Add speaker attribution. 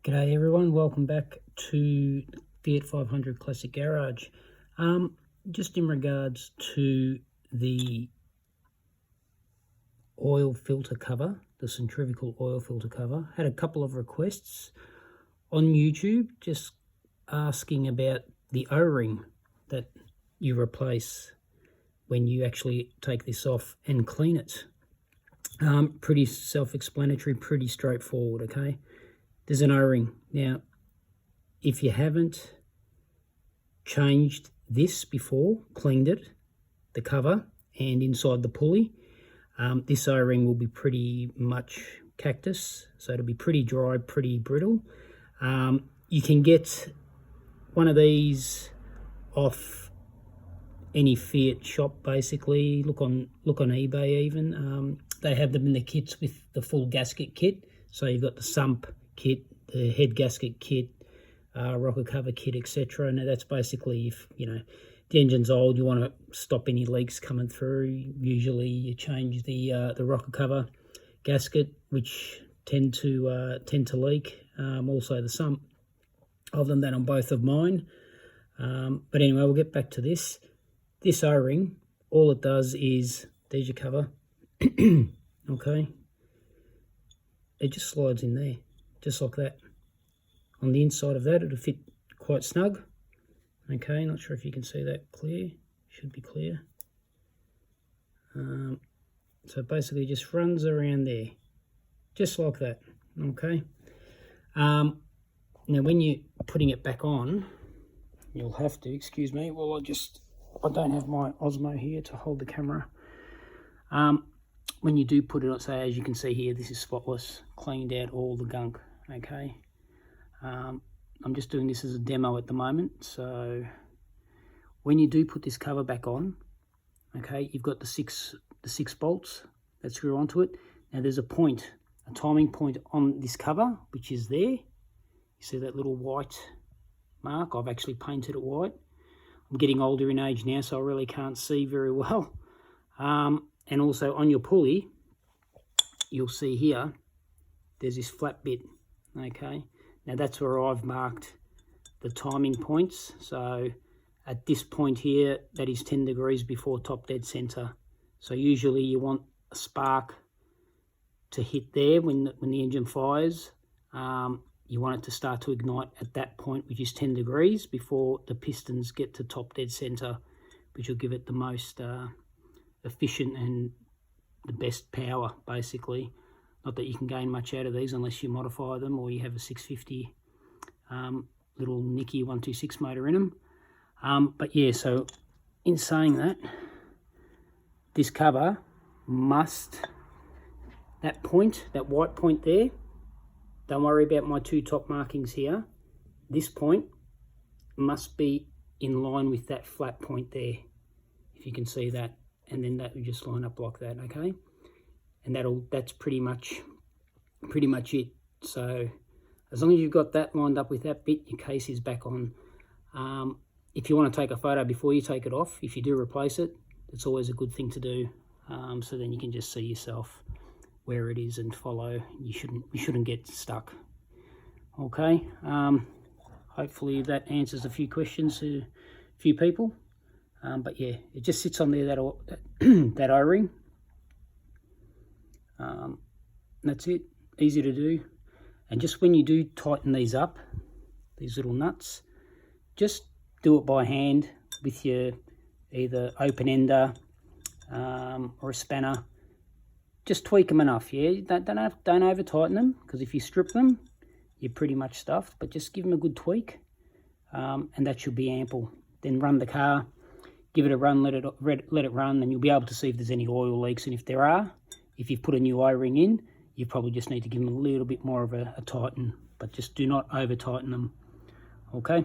Speaker 1: G'day everyone, welcome back to Fiat 500 Classic Garage. Just in regards to the oil filter cover, the centrifugal oil filter cover, had a couple of requests on YouTube just asking about the O-ring that you replace when you actually take this off and clean it. Pretty self-explanatory, pretty straightforward, okay? There's an O-ring. Now, if you haven't changed this before, cleaned it, the cover and inside the pulley, this O-ring will be pretty much cactus, so it'll be pretty dry, pretty brittle. You can get one of these off any Fiat shop, basically. Look on eBay even. They have them in the kits with the full gasket kit. So you've got the sump kit, the head gasket kit, rocker cover kit, etc. Now that's basically if the engine's old, you want to stop any leaks coming through. Usually you change the rocker cover gasket, which tend to leak. Also the sump. I've done that on both of mine. But anyway, we'll get back to this. This O-ring, all it does is, there's your cover. Okay, it just slides in there, just like that. On the inside of that, it'll fit quite snug. Okay, not sure if you can see that clear. Should be clear. So basically just runs around there, just like that. Okay. Now when you're putting it back on, you'll have to, excuse me, well I don't have my Osmo here to hold the camera. When you do put it on, so as you can see here, this is spotless, cleaned out all the gunk, okay? I'm just doing this as a demo at the moment. So when you do put this cover back on, okay, you've got the six bolts that screw onto it. Now there's a timing point on this cover, which is there. You see that little white mark? I've actually painted it white. I'm getting older in age now, so I really can't see very well. And also on your pulley, you'll see here, there's this flat bit, okay? Now that's where I've marked the timing points. So at this point here, that is 10 degrees before top dead center. So usually you want a spark to hit there when the engine fires. You want it to start to ignite at that point, which is 10 degrees before the pistons get to top dead center, which will give it the most efficient and the best power, basically. Not that you can gain much out of these unless you modify them or you have a 650 little Nicky 126 motor in them. But yeah, so in saying that, this cover must, that point, that white point there, don't worry about my two top markings here. This point must be in line with that flat point there, if you can see that. And then that will just line up like that, okay? And that's pretty much it. So as long as you've got that lined up with that bit, your case is back on. If you want to take a photo before you take it off, if you do replace it, it's always a good thing to do. So then you can just see yourself where it is and follow. You shouldn't get stuck. Okay. Hopefully that answers a few questions to a few people. But yeah, it just sits on there, that O-ring. That's it, easy to do. And just when you do tighten these up, these little nuts, just do it by hand with your either open ender or a spanner. Just tweak them enough, yeah? Don't over tighten them, because if you strip them, you're pretty much stuffed, but just give them a good tweak, and that should be ample. Then run the car, give it a run, let it run, and you'll be able to see if there's any oil leaks. And if there are, if you've put a new O-ring in, you probably just need to give them a little bit more of a tighten, but just do not over tighten them. Okay.